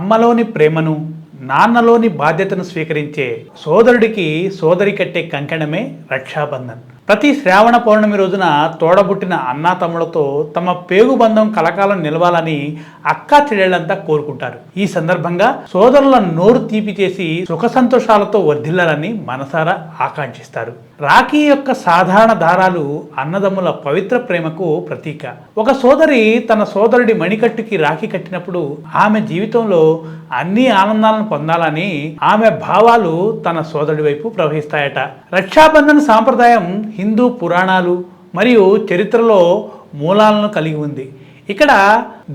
అమ్మలోని ప్రేమను, నాన్నలోని బాధ్యతను స్వీకరించే సోదరుడికి సోదరి కట్టే కంకణమే రక్షాబంధన్. ప్రతి శ్రావణ పౌర్ణమి రోజున తోడబుట్టిన అన్నాతమ్ములతో తమ పేగుబంధం కలకాలం నిలవాలని అక్కా చెల్లెళ్ళంతా కోరుకుంటారు. ఈ సందర్భంగా సోదరుల నోరు తీపి చేసి సుఖ సంతోషాలతో వర్ధిల్లాలని మనసారా ఆకాంక్షిస్తారు. రాఖీ యొక్క సాధారణ దారాలు అన్నదమ్ముల పవిత్ర ప్రేమకు ప్రతీక. ఒక సోదరి తన సోదరుడి మణికట్టుకి రాఖీ కట్టినప్పుడు ఆమె జీవితంలో అన్ని ఆనందాలను పొందాలని ఆమె భావాలు తన సోదరుడి వైపు ప్రవహిస్తాయట. రక్షాబంధన్ సాంప్రదాయం హిందూ పురాణాలు మరియు చరిత్రలో మూలాలను కలిగి ఉంది. ఇక్కడ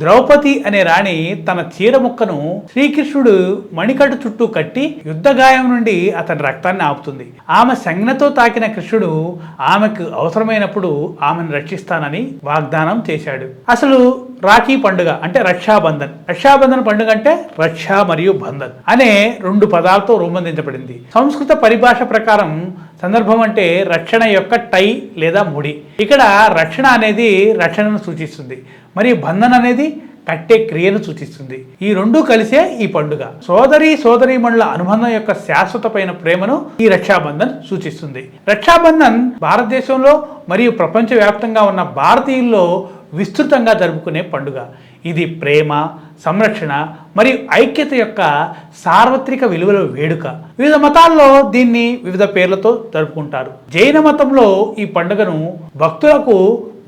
ద్రౌపది అనే రాణి తన చీర ముక్కను శ్రీకృష్ణుడు మణికట్టు చుట్టూ కట్టి యుద్ధగాయం నుండి అతని రక్తాన్ని ఆపుతుంది. ఆమె సంజ్ఞతో తాకిన కృష్ణుడు ఆమెకు అవసరమైనప్పుడు ఆమెను రక్షిస్తానని వాగ్దానం చేశాడు. అసలు రాఖీ పండుగ అంటే రక్షాబంధన్. రక్షాబంధన్ పండుగ అంటే రక్ష మరియు బంధన్ అనే రెండు పదాలతో రూపొందించబడింది. సంస్కృత పరిభాష ప్రకారం సందర్భం అంటే రక్షణ యొక్క టై లేదా ముడి. ఇక్కడ రక్షణ అనేది రక్షణను సూచిస్తుంది, మరియు బంధన్ అనేది కట్టే క్రియను సూచిస్తుంది. ఈ రెండూ కలిసే ఈ పండుగ. సోదరీమణుల అనుబంధం యొక్క శాశ్వతమైన ప్రేమను ఈ రక్షాబంధన్ సూచిస్తుంది. రక్షాబంధన్ భారతదేశంలో మరియు ప్రపంచవ్యాప్తంగా ఉన్న భారతీయుల్లో విస్తృతంగా జరుపుకునే పండుగ. ఇది ప్రేమ, సంరక్షణ మరియు ఐక్యత యొక్క సార్వత్రిక విలువల వేడుక. వివిధ మతాల్లో దీన్ని వివిధ పేర్లతో జరుపుకుంటారు. జైన మతంలో ఈ పండుగను భక్తులకు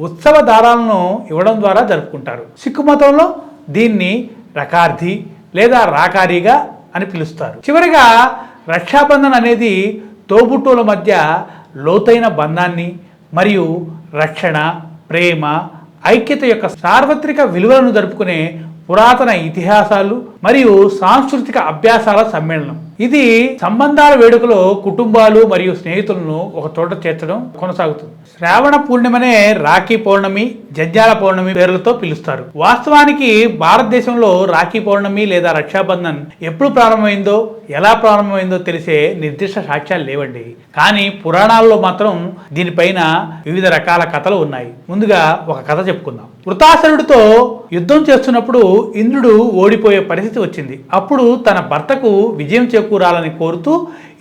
ఉత్సవ దారాలను ఇవ్వడం ద్వారా జరుపుకుంటారు. సిక్కు మతంలో దీన్ని రకార్ధి లేదా రాకారీగా అని పిలుస్తారు. చివరిగా రక్షాబంధన్ అనేది తోబుట్టువుల మధ్య లోతైన బంధాన్ని మరియు రక్షణ, ప్రేమ, ఐక్యత యొక్క సార్వత్రిక విలువలను జరుపుకునే పురాతన ఇతిహాసాలు మరియు సాంస్కృతిక అభ్యాసాల సమ్మేళనం. ఇది సంబంధాల వేడుకలో కుటుంబాలు మరియు స్నేహితులను ఒక చోట చేర్చడం కొనసాగుతుంది. శ్రావణ పూర్ణిమనే రాఖీ పౌర్ణమి, జంధ్యాల పౌర్ణమి పేర్లతో పిలుస్తారు. వాస్తవానికి భారతదేశంలో రాఖీ పౌర్ణమి లేదా రక్షాబంధన్ ఎప్పుడు ప్రారంభమైందో, ఎలా ప్రారంభమైందో తెలిసే నిర్దిష్ట సాక్ష్యాలు లేవండి. కానీ పురాణాల్లో మాత్రం దీనిపైన వివిధ రకాల కథలు ఉన్నాయి. ముందుగా ఒక కథ చెప్పుకుందాం. వృతాసురుడితో యుద్ధం చేస్తున్నప్పుడు ఇంద్రుడు ఓడిపోయే పరిస్థితి వచ్చింది. అప్పుడు తన భర్తకు విజయం చేకూరాలని కోరుతూ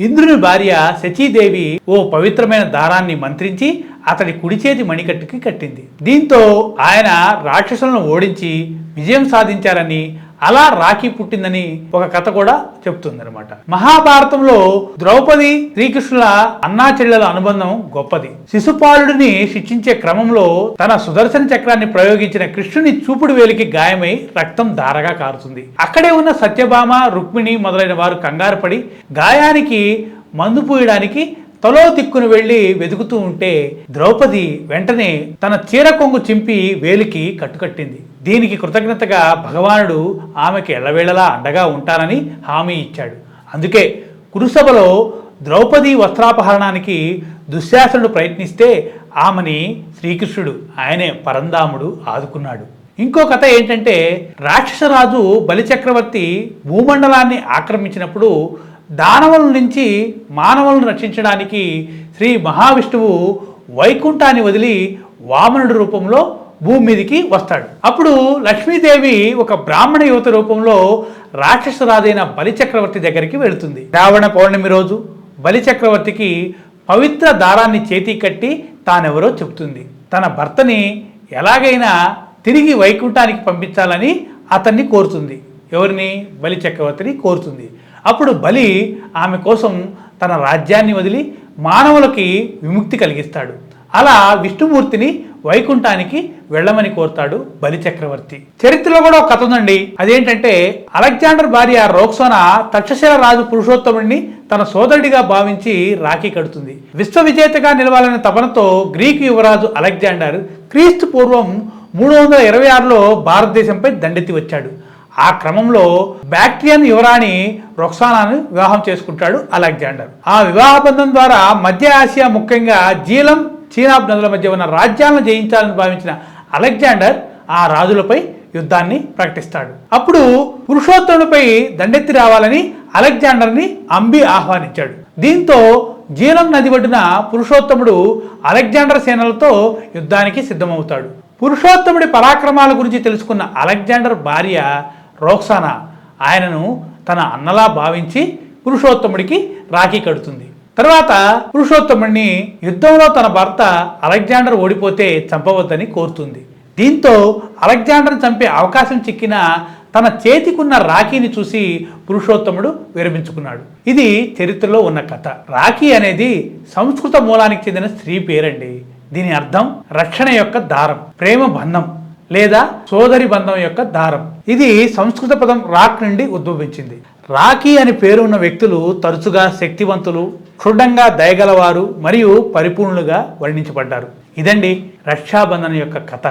ఇంద్రుని భార్య శచీదేవి ఓ పవిత్రమైన దారాన్ని మంత్రించి అతడి కుడి చేతి మణికట్టుకి కట్టింది. దీంతో ఆయన రాక్షసులను ఓడించి విజయం సాధించారని, అలా రాఖీ పుట్టిందని ఒక కథ కూడా చెప్తుందన్నమాట. మహాభారతంలో ద్రౌపది శ్రీకృష్ణుల అన్నా చెల్లెల అనుబంధం గొప్పది. శిశుపాలుడిని శిక్షించే క్రమంలో తన సుదర్శన చక్రాన్ని ప్రయోగించిన కృష్ణుని చూపుడు వేలికి గాయమై రక్తం ధారగా కారుతుంది. అక్కడే ఉన్న సత్యభామ, రుక్మిణి మొదలైన వారు కంగారు పడి గాయానికి మందు పూయడానికి తలో దిక్కును వెళ్లి వెతుకుతూ ఉంటే ద్రౌపది వెంటనే తన చీర కొంగు చింపి వేలికి కట్టుకట్టింది. దీనికి కృతజ్ఞతగా భగవానుడు ఆమెకి ఎల్లవేళలా అండగా ఉంటానని హామీ ఇచ్చాడు. అందుకే కురుసభలో ద్రౌపది వస్త్రాపహరణానికి దుశ్శాసనుడు ప్రయత్నిస్తే ఆమెని శ్రీకృష్ణుడు, ఆయనే పరంధాముడు ఆదుకున్నాడు. ఇంకో కథ ఏంటంటే, రాక్షసరాజు బలిచక్రవర్తి భూమండలాన్ని ఆక్రమించినప్పుడు దానవుల నుంచి మానవులను రక్షించడానికి శ్రీ మహావిష్ణువు వైకుంఠాన్ని వదిలి వామనుడి రూపంలో భూమి మీదికి వస్తాడు. అప్పుడు లక్ష్మీదేవి ఒక బ్రాహ్మణ యువత రూపంలో రాక్షసరాజైన బలిచక్రవర్తి దగ్గరికి వెళుతుంది. శ్రావణ పౌర్ణమి రోజు బలిచక్రవర్తికి పవిత్ర దారాన్ని చేతి కట్టి తానెవరో చెబుతుంది. తన భర్తని ఎలాగైనా తిరిగి వైకుంఠానికి పంపించాలని అతన్ని కోరుతుంది. ఎవరిని? బలిచక్రవర్తిని కోరుతుంది. అప్పుడు బలి ఆమె కోసం తన రాజ్యాన్ని వదిలి మానవులకి విముక్తి కలిగిస్తాడు. అలా విష్ణుమూర్తిని వైకుంఠానికి వెళ్ళమని కోరుతాడు బలిచక్రవర్తి. చరిత్రలో కూడా ఒక కథ ఉందండి. అదేంటంటే, అలెగ్జాండర్ భార్య రోక్సోనా తక్షశిల రాజు పురుషోత్తముడిని తన సోదరుడిగా భావించి రాఖీ కడుతుంది. విశ్వవిజేతగా నిలవాలనే తపనతో గ్రీకు యువరాజు అలెగ్జాండర్ క్రీస్తు పూర్వం 326లో భారతదేశంపై దండెత్తి వచ్చాడు. ఆ క్రమంలో బ్యాక్ట్రియన్ యువరాణి రొక్సానాను వివాహం చేసుకుంటాడు అలెగ్జాండర్. ఆ వివాహ బంధం ద్వారా మధ్య ఆసియా, ముఖ్యంగా జీలం, చీనాబ్ నదుల మధ్య ఉన్న రాజ్యాలను జయించాలని భావించిన అలెగ్జాండర్ ఆ రాజులపై యుద్ధాన్ని ప్రకటిస్తాడు. అప్పుడు పురుషోత్తముడిపై దండెత్తి రావాలని అలెగ్జాండర్ని అంబి ఆహ్వానించాడు. దీంతో జీలం నది ఒడ్డున పురుషోత్తముడు అలెగ్జాండర్ సేనలతో యుద్ధానికి సిద్ధమవుతాడు. పురుషోత్తముడి పరాక్రమాల గురించి తెలుసుకున్న అలెగ్జాండర్ భార్య రోక్సానా ఆయనను తన అన్నలా భావించి పురుషోత్తముడికి రాఖీ కడుతుంది. తర్వాత పురుషోత్తముడిని యుద్ధంలో తన భర్త అలెగ్జాండర్ ఓడిపోతే చంపవద్దని కోరుతుంది. దీంతో అలెగ్జాండర్ని చంపే అవకాశం చిక్కిన తన చేతికున్న రాఖీని చూసి పురుషోత్తముడు విరమించుకున్నాడు. ఇది చరిత్రలో ఉన్న కథ. రాఖీ అనేది సంస్కృత మూలానికి చెందిన స్త్రీ పేరండి. దీని అర్థం రక్షణ యొక్క దారం, ప్రేమ బంధం లేదా సోదరి బంధం యొక్క దారం. ఇది సంస్కృత పదం రాక్ నుండి ఉద్భవించింది. రాఖీ అని పేరు ఉన్న వ్యక్తులు తరచుగా శక్తివంతులు, క్షుడ్డంగా దయగలవారు మరియు పరిపూర్ణులుగా వర్ణించబడ్డారు. ఇదండి రక్షాబంధన్ యొక్క కథ.